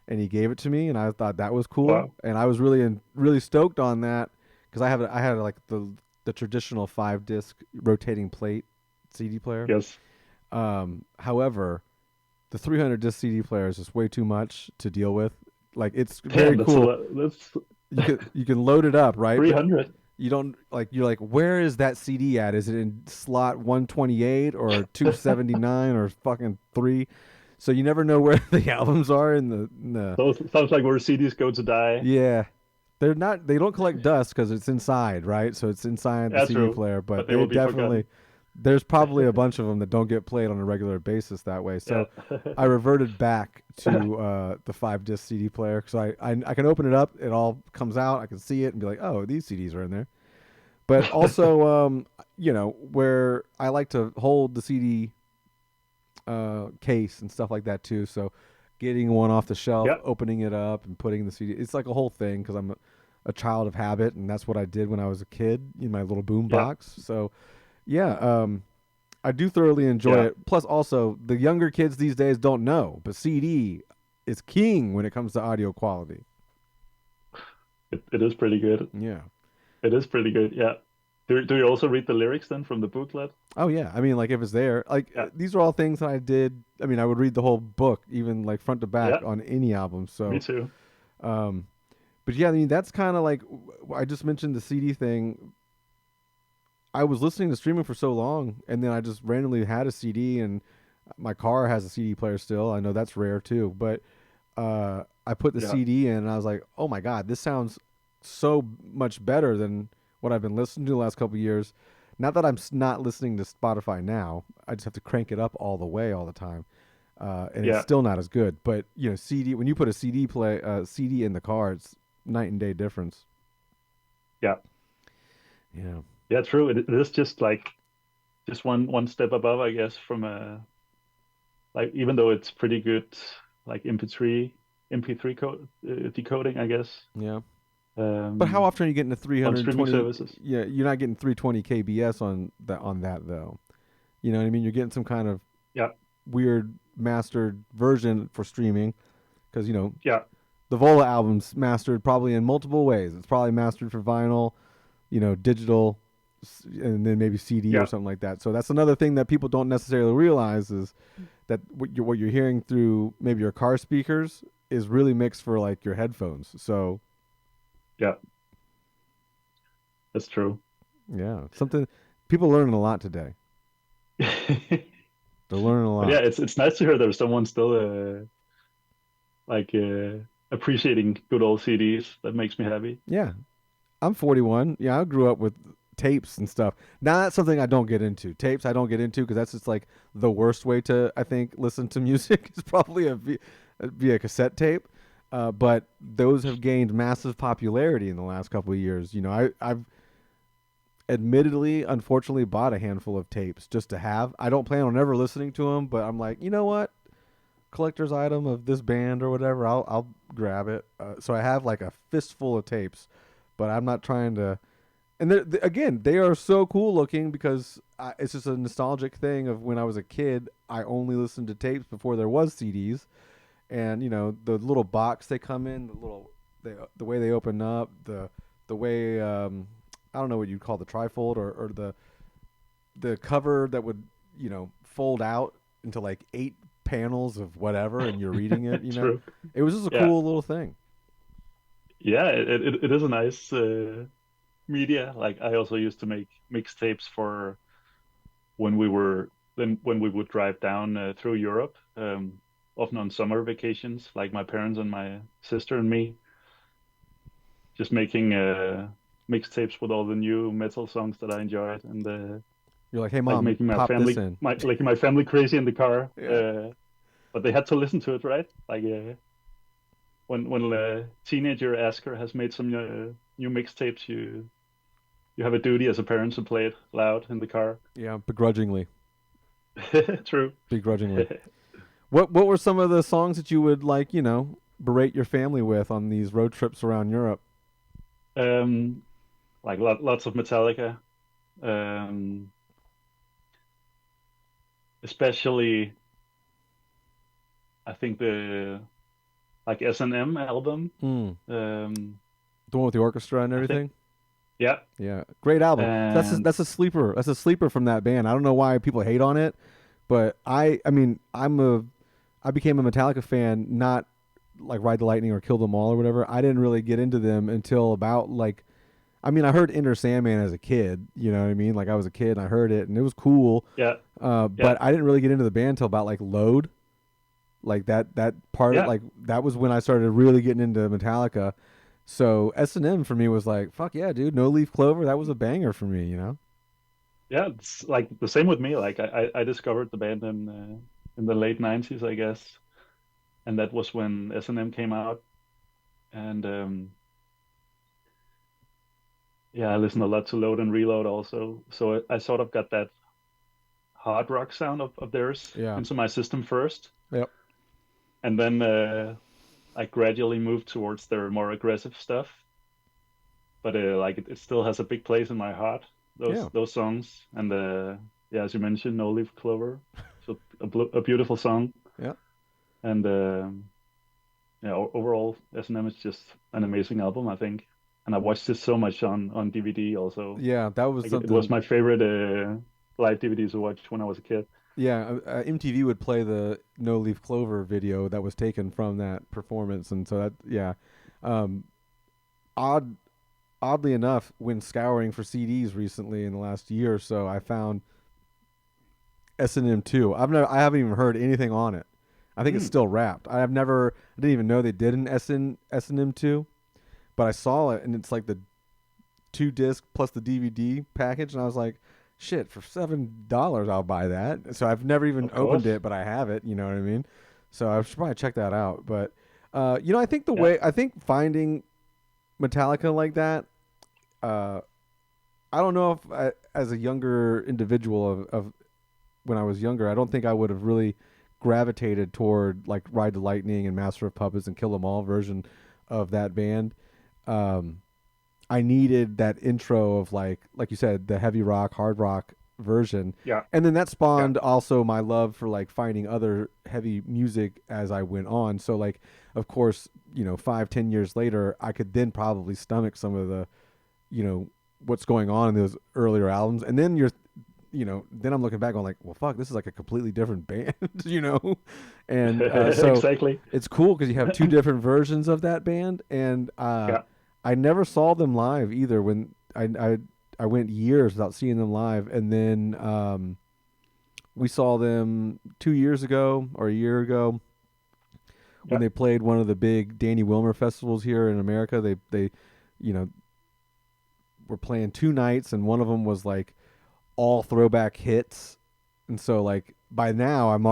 and he gave it to me, and I thought that was cool, Wow. and I was really stoked on that because I had like the traditional 5 disc rotating plate CD player. Yes. However, the 300 disc CD player is just way too much to deal with. Like it's Damn, very that's a cool. lot. That's You can load it up, right? But 300. you don't like you're like, where is that CD at? Is it in slot 128 or 279 or fucking 3? So you never know where the albums are in the So it sounds like where CDs go to die. yeah. They don't collect dust because it's inside, right? So it's inside the That's CD true, player, but but they they will be definitely forgotten. there's probably a bunch of them that don't get played on a regular basis that way. Yeah. So I reverted back to the 5 disc CD player because I can open it up, it all comes out, I can see it and be like, oh, these CDs are in there. But also, where I like to hold the CD case and stuff like that too. So getting one off the shelf, Yeah. opening it up, and putting the CD. It's like a whole thing because I'm a child of habit, and that's what I did when I was a kid in my little boom Yeah. box. So yeah, I do thoroughly enjoy Yeah. it. Plus, also the younger kids these days don't know, but CD is king when it comes to audio quality. It is pretty good. Yeah. It is pretty good. Yeah. Do you also read the lyrics then from the booklet? Oh yeah. I mean, like if it's there, like Yeah. these are all things that I did. I mean, I would read the whole book, even like front to back Yeah. on any album. Me So, too. um, but yeah, I mean, that's kind of like I just mentioned the CD thing. I was listening to streaming for so long, and then I just randomly had a CD, and my car has a CD player still. I know that's rare too, but I put the Yeah. CD in, and I was like, "Oh my god, this sounds so much better than what I've been listening to the last couple of years." Not that I'm not listening to Spotify now. I just have to crank it up all the way all the time, and it's Yeah. still not as good. But CD when you put a CD in the car, it's night and day difference. Yeah. Yeah. Yeah. True. It is just like just one step above, I guess, from a like even though it's pretty good like MP3 decoding, I guess. Yeah. But how Um, often are you getting the on streaming 320? services. Yeah, you're not getting 320 kbs on that though. You know what I mean? You're getting some kind of Yeah. weird mastered version for streaming because Yeah. the VOLA album's mastered probably in multiple ways. It's probably mastered for vinyl, digital, and then maybe CD or Yeah. something like that. So that's another thing that people don't necessarily realize is that what you're hearing through maybe your car speakers is really mixed for like your headphones. So Yeah. That's true. yeah, something people are learning a lot today. They're learning a But yeah, lot. it's nice to hear there's someone still like appreciating good old CDs. That makes me happy. Yeah, I'm 41. Yeah, I grew up with tapes and stuff. Now that's something I don't get into. Tapes I don't get into because that's just like the worst way to I think listen to music is probably via cassette tape. But those have gained massive popularity in the last couple of years. I've admittedly, unfortunately, bought a handful of tapes just to have. I don't plan on ever listening to them, but I'm like, you know what? Collector's item of this band or whatever, I'll grab it. So I have like a fistful of tapes, but I'm not trying to. And again, they are so cool looking because it's just a nostalgic thing of when I was a kid. I only listened to tapes before there was CDs, and the little box they come in, the way they open up, the way I don't know what you'd call the trifold or the cover that would fold out into like 8 panels of whatever, and you're reading it. True. It was just a Yeah. cool little thing. Yeah, it is a nice media. Like I also used to make mixtapes for when we would drive down through Europe, often on summer vacations, like my parents and my sister and me, just making mixtapes with all the new metal songs that I enjoyed, and You're like, hey like mom, making pop this in. my family crazy in the car. Yeah. But they had to listen to it, right? Like when teenager Asger has made some new mixtapes, you have a duty as a parent to play it loud in the car. Yeah, begrudgingly. True. Begrudgingly. What were some of the songs that you would like, berate your family with on these road trips around Europe? um, like lots of Metallica, um, especially I think the like S&M album. Mm. Um, The one with the orchestra and I think everything? yeah, Yeah. Great album. and That's a sleeper. That's a sleeper from that band. I don't know why people hate on it, but I mean, I became a Metallica fan not like Ride the Lightning or Kill Them All or whatever. I didn't really get into them until about like I mean, I heard Enter Sandman as a kid, you know what I mean? Like I was a kid and I heard it and it was cool. yeah, yeah, But I didn't really get into the band until about like Load. Like that part of yeah, like that was when I started really getting into Metallica. So S&M for me was like, fuck yeah, dude, No Leaf Clover, that was a banger for me. yeah. It's like the same with me. Like I discovered the band in the late '90s, I guess, and that was when S&M came out. And yeah, I listened a lot to Load and Reload also. So I sort of got that hard rock sound of theirs Yeah. into my system first, Yep. and then I gradually moved towards their more aggressive stuff. But like it still has a big place in my heart. Yeah. Those songs, and yeah, as you mentioned, No Leaf Clover, so a beautiful song. Yeah. And yeah, overall, S&M is just an amazing album, I think. And I watched it so much on DVD also. Yeah, that was Like it was something. my favorite live DVDs to watch when I was a kid. Yeah, MTV would play the No Leaf Clover video that was taken from that performance, and so that yeah, um, odd oddly enough, when scouring for CDs recently in the last year or so, I found S&M 2. I haven't even heard anything on it. I think it's Hmm. still wrapped. I didn't even know they did an S&M 2, but I saw it and it's like the 2 disc plus the DVD package, and I was like, shit, for $7 I'll buy that. So I've never even Of opened course. it, but I have it. You know what I mean? So I should probably check that out. But Yeah. I think finding Metallica like that, uh, I don't know if as a younger individual of when I was younger, I don't think I would have really gravitated toward like Ride the Lightning and Master of Puppets and Kill 'Em All version of that band. Um, I needed that intro of like you said, the heavy rock, hard rock version. Yeah. And then that Yeah. spawned also my love for like finding other heavy music as I went on. So like, of course, 5, 10 years later, I could then probably stomach some of the, you know, what's going on in those earlier albums. And then then I'm looking back on like, well, fuck, this is like a completely different band, and so Exactly. it's cool because you have two different versions of that band, and Yeah. I never saw them live either. When I went years without seeing them live, and then we saw them 2 years ago or a year ago when Yeah. they played one of the big Danny Wilmer festivals here in America. They you know were playing 2 nights, and one of them was like all throwback hits. And so like by now I'm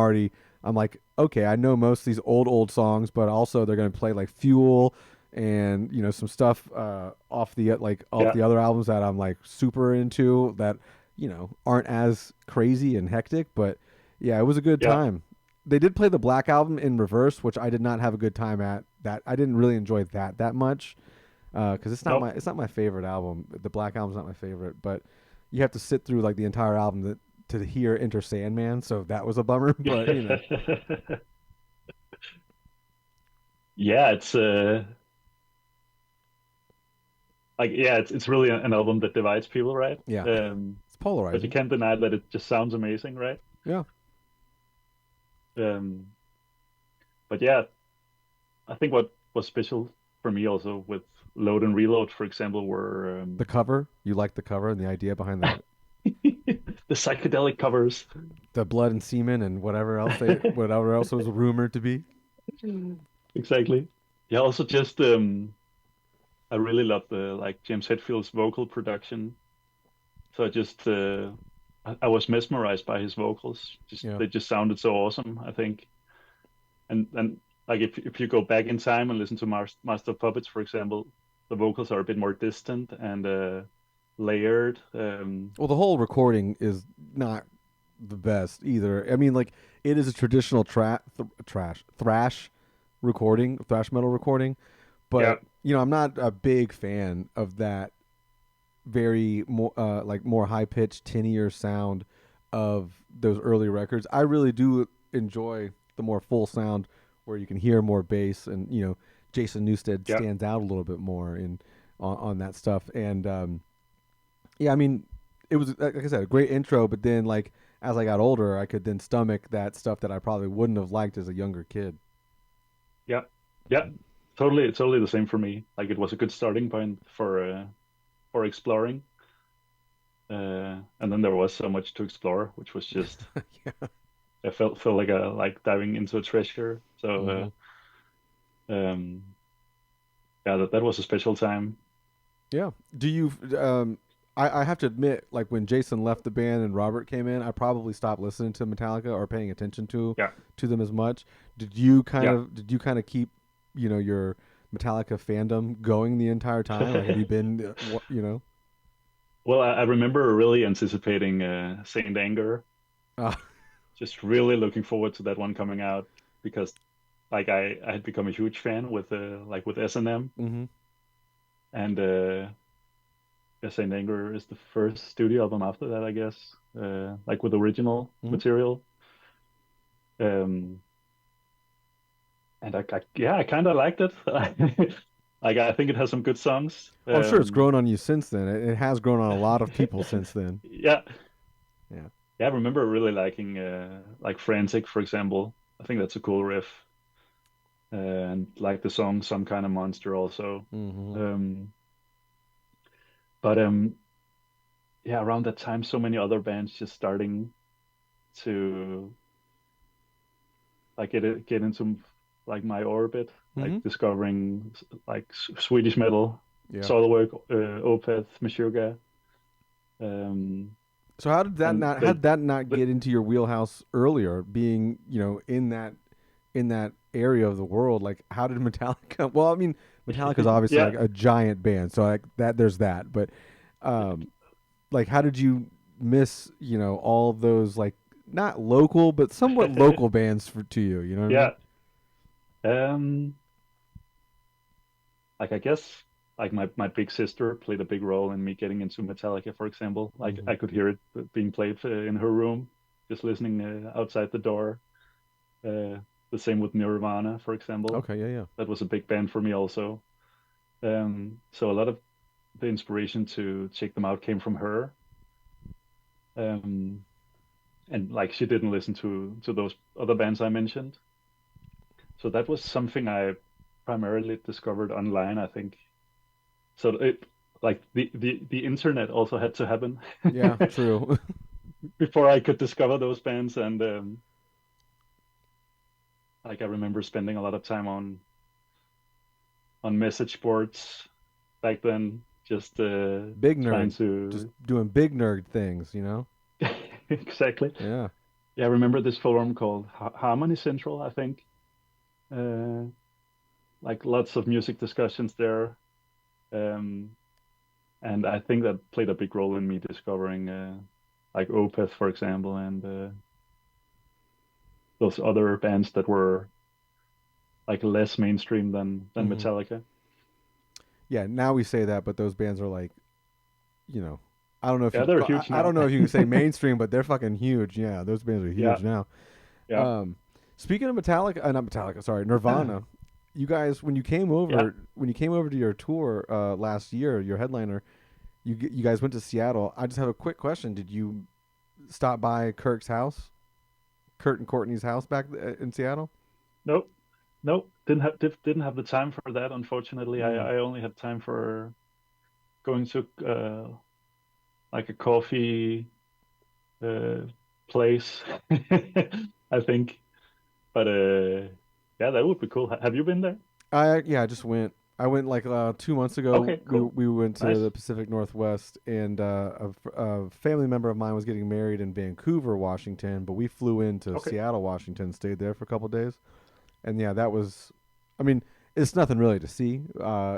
like, okay, I know most of these old songs, but also they're going to play like Fuel and some stuff off Yeah. the other albums that I'm like super into that aren't as crazy and hectic, but yeah, it was a good Yeah. time. They did play the Black album in reverse, which I did not have a good time at. That I didn't really enjoy that much because No. it's not my favorite album. The Black album's not my favorite, but you have to sit through like the entire album to hear Enter Sandman, so that was a bummer. But Yeah, it's like yeah, it's really an album that divides people, right? Yeah, it's But you polarizing. can't deny that it just sounds amazing, right? Yeah, Um, but yeah, I think what was special for me also with Load and Reload, for example, were the cover. You like the cover and the idea behind the the psychedelic covers. blood and semen and whatever else was rumored to be. Exactly. Yeah, also just I really love the like James Hetfield's vocal production. So I just I was mesmerized by his vocals. Just Yeah. they just sounded so awesome, I think. And like if you go back in time and listen to Master of Puppets, for example, the vocals are a bit more distant and layered. Well, the whole recording is not the best either. I mean, like it is a traditional thrash recording, thrash metal recording, Yeah, but I'm not a big fan of that very more like more high pitched, tinnier sound of those early records. I really do enjoy the more full sound where you can hear more bass, and Jason Newsted yeah. stands out a little bit more in on that stuff. And yeah, I mean, it was like I said, a great intro, but then like as I got older, I could then stomach that stuff that I probably wouldn't have liked as a younger kid. Yeah, yeah, totally the same for me. Like it was a good starting point for exploring, and then there was so much to explore, which was just Yeah. I felt like a like diving into a treasure. So Hmm. yeah, that was a special time. Yeah. Do you? I have to admit, like when Jason left the band and Robert came in, I probably stopped listening to Metallica or paying attention Yeah, to them as much. Did yeah. you kind of keep your Metallica fandom going the entire time? Like, have you been Well, I remember really anticipating Saint Anger, Uh, just really looking forward to that one coming out because like I had become a huge fan with like with S&M mm-hmm. and yeah, Saint Anger is the first studio album after that, I guess. Like with original Mm-hmm. material. Um and yeah, I kind of liked it. Like I think it has some good songs. I'm sure it's grown on you since then. It has grown on a lot of people since then. Yeah, Yeah. yeah, I remember really liking like Frantic, for example. I think that's a cool riff. And like the song Some Kind of Monster also. Mm-hmm. Um, but yeah, around that time, so many other bands just starting to like get into like my orbit, like Mm-hmm. discovering like Swedish metal, Yeah. Soilwork, Opeth, Meshuggah, So and how did that not they get into your wheelhouse earlier? Being in that area of the world, like how did Metallica? Well, I mean, Metallica is obviously yeah. like a giant band, so like that there's that. But um, like how did you miss all those like not local but somewhat local bands to you? You know what I mean? Yeah. Um, like I guess like my big sister played a big role in me getting into Metallica, for example. Like Hmm. I could hear it being played in her room, just listening outside the door. Uh, the same with Nirvana, for example. Okay, yeah, yeah. That was a big band for me also. So a lot of the inspiration to check them out came from her. Um, and like she didn't listen to those other bands I mentioned. So that was something I primarily discovered online, I think. So it like the internet also had to happen Yeah, true. before I could discover those bands. And like I remember spending a lot of time on message boards back then, just Big trying nerd, just to doing big nerd things. exactly. Yeah. Yeah, I remember this forum called Harmony Central, I think. Uh, like lots of music discussions there. Um, and I think that played a big role in me discovering like Opeth, for example, and those other bands that were like less mainstream than Hmm. Metallica. Yeah. Now we say that, but those bands are like you know, I don't know if Yeah, you, they're huge I don't now. know if you can say mainstream, but they're fucking huge. Yeah, those bands are Yeah, huge now. yeah. Um, Speaking of Metallica, not Metallica, sorry, Nirvana. you guys Yeah. when you came over to your tour last year, your headliner, you guys went to Seattle. I just have a quick question. Did you stop by Kirk's house, Kurt and Courtney's house back in Seattle? Nope. Nope. Didn't have the time for that, unfortunately. I, Mm. I only had time for going to like a coffee uh place, I think. But yeah, that would be cool. Have you been there? I just went. I went like 2 months ago. Okay, We cool. we went to the Nice. Pacific Northwest, and a family member of mine was getting married in Vancouver, Washington. But we flew into Okay. Seattle, Washington, stayed there for a couple of days, and yeah, that was. I mean, it's nothing really to see.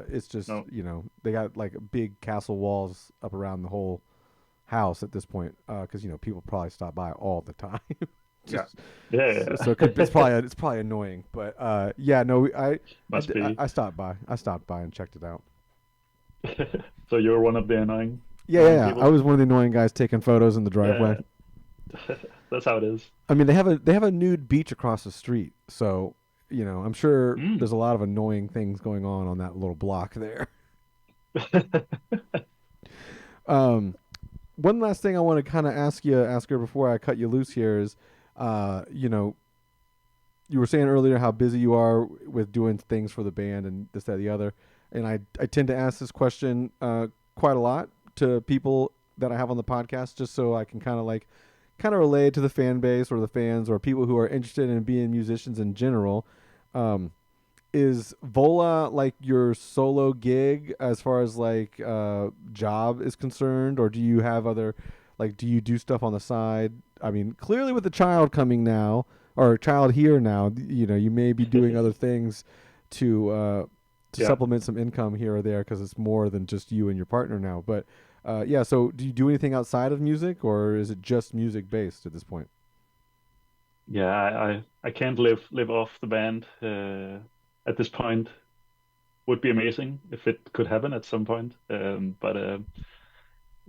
It's just No. they got like big castle walls up around the whole house at this point, because people probably stop by all the time. Yeah. Just so Yeah. it's probably annoying, but yeah, no, Must be. I stopped by. I stopped by and checked it out. So you're one of the annoying Yeah, yeah, annoying yeah. I people. was one of the annoying guys taking photos in the driveway. Yeah. That's how it is. I mean, they have a nude beach across the street, so I'm sure there's Mm. a lot of annoying things going on that little block there. Um, one last thing I want to kind of ask her before I cut you loose here is, uh, you know, you were saying earlier how busy you are with doing things for the band and this, that, the other. And I tend to ask this question quite a lot to people that I have on the podcast, just so I can kind of relay to the fan base or the fans or people who are interested in being musicians in general. Um, is Vola like your solo gig as far as like job is concerned, or do you have other like do you do stuff on the side? I mean, clearly with the child coming now or child here now, you may be doing other things to Yeah. supplement some income here or there because it's more than just you and your partner now. But yeah, so do you do anything outside of music, or is it just music based at this point? Yeah, I can't live off the band at this point. Would be amazing if it could happen at some point. But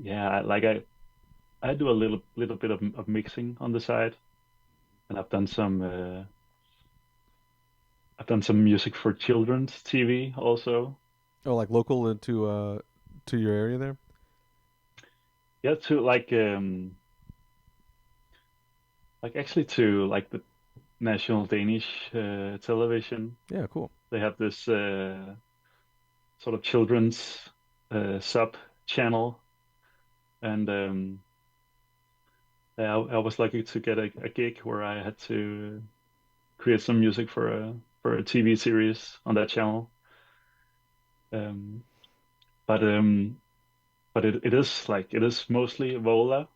yeah, I do a little bit of mixing on the side, and I've done some music for children's TV also. Oh, like local to your area there? Yeah, to like actually to like the national Danish television. Yeah, cool. They have this sort of children's sub channel, and I was lucky to get a gig where I had to create some music for a TV series on that channel. Um, but it is like it is mostly VOLA,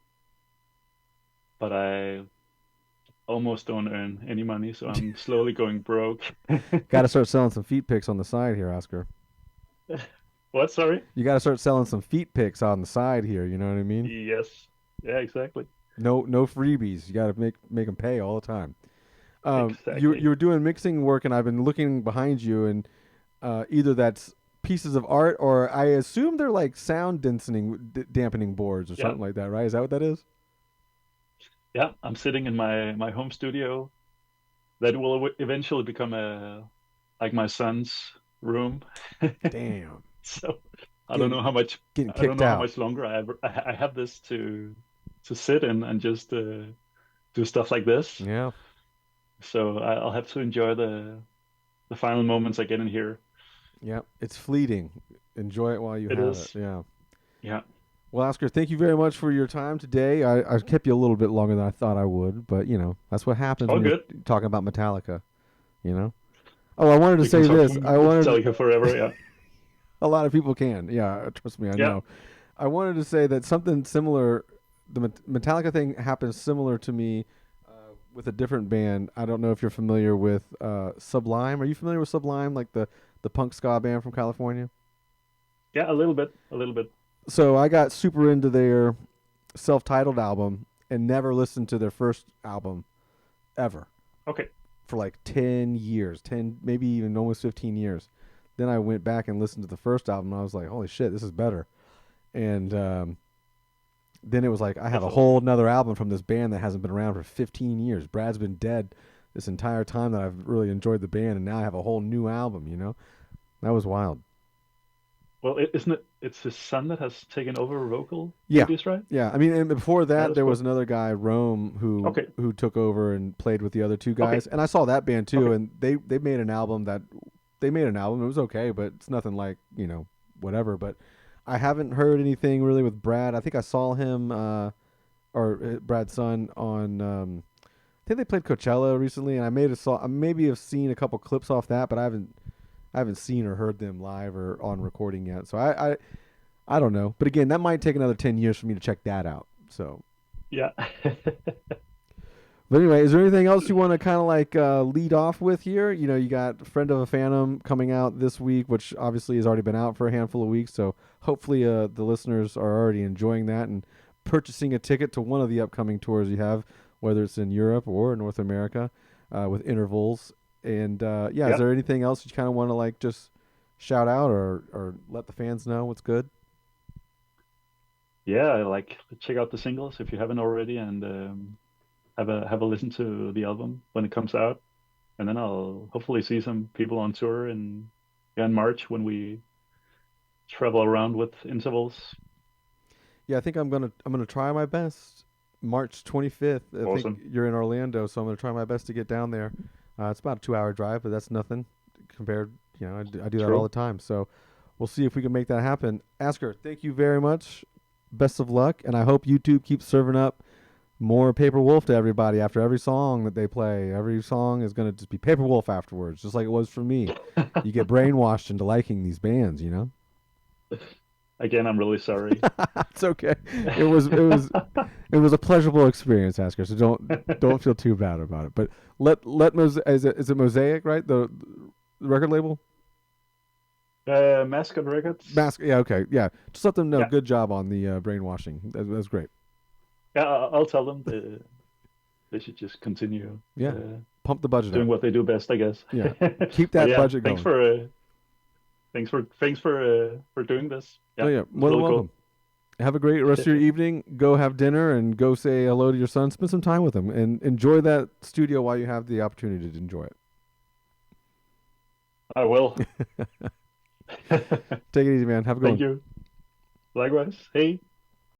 but I almost don't earn any money, so I'm slowly going broke. Got to start selling some feet pics on the side here, Oscar. What? Sorry? You got to start selling some feet pics on the side here. You know what I mean? Yes. Yeah, exactly. No freebies. You got to make them pay all the time. You Exactly. were doing mixing work, and I've been looking behind you, and either that's pieces of art, or I assume they're like sound dampening boards or Yeah. something like that, right? Is that what that is? Yeah, I'm sitting in my home studio that will eventually become a like my son's room. Damn, So getting getting I don't kicked know how out. much longer I have this to sit in and just do stuff like this. Yeah, So I'll have to enjoy the final moments I get in here. yeah. It's fleeting. Enjoy it while you It have it. is. Yeah. Yeah. Well, Oscar, thank you very much for your time today. I kept you a little bit longer than I thought I would, but that's what happens All when you're good. talking about Metallica. You know. Oh, I wanted to We can say talk this. from I wanted Metallica forever. Yeah. a lot of people can. Yeah, trust me, I Yeah. know. I wanted to say that something similar, the Metallica thing happens similar to me with a different band. I don't know if you're familiar with Sublime. Are you familiar with Sublime, like the punk ska band from California? Yeah. A little bit. A little bit. So I got super into their self-titled album and never listened to their first album ever Okay. for like 10 years, 10 maybe even almost 15 years. Then I went back and listened to the first album and I was like, holy shit, this is better. And then it was like I have That's a awesome. whole another album from this band that hasn't been around for 15 years. Brad's been dead this entire time that I've really enjoyed the band, and now I have a whole new album. That was wild. Well, isn't it? It's his son that has taken over vocal Yeah, duties, right? yeah. I mean, and before Yeah, that, that's there was cool. another guy, Rome, who Okay, who took over and played with the other two okay, guys, and I saw that band too, okay. and they made an album that they made an album. It was okay, but it's nothing like whatever. But I haven't heard anything really with Brad. I think I saw him or Brad's son on. I think they played Coachella recently, and I maybe have seen a couple clips off that, but I haven't seen or heard them live or on recording yet. So I don't know. But again, that might take another 10 years for me to check that out. So, Yeah. but anyway, is there anything else you want to kind of like lead off with here? You got Friend of a Phantom coming out this week, which obviously has already been out for a handful of weeks. So hopefully the listeners are already enjoying that and purchasing a ticket to one of the upcoming tours you have, whether it's in Europe or North America, with intervals. And yeah, is Yeah. there anything else you kind of want to like just shout out or let the fans know what's good? Yeah, like check out the singles if you haven't already, and have a listen to the album when it comes out, and then I'll hopefully see some people on tour in March when we travel around with intervals. Yeah, I think I'm gonna try my best. March 25th. I think Awesome. you're in Orlando, so I'm gonna try my best to get down there. It's about a 2-hour drive, but that's nothing compared. I do that all True. the time. So we'll see if we can make that happen. Asker, thank you very much. Best of luck, and I hope YouTube keeps serving up more Paper Wolf to everybody after every song that they play. Every song is gonna just be Paper Wolf afterwards, just like it was for me. You get brainwashed into liking these bands. Again, I'm really sorry. It's okay. It was a pleasurable experience, Asker. So don't feel too bad about it. But is it Mosaic, right? The record label. Mascot Records. Mask. Yeah. Okay. Yeah. Just let them know. Yeah, Good job on the brainwashing. That's great. yeah. I'll tell them they should just continue Yeah. Pump the budget doing up. what they do best, I guess. Yeah. Keep But that yeah, budget going. thanks for doing this. Oh Yeah, yeah. it's More than really cool. welcome. Have a great rest of your evening. Go have dinner and go say hello to your son. Spend some time with him and enjoy that studio while you have the opportunity to enjoy I will. it. Take it easy, man. Have a good Thank one. you. Likewise. Hey.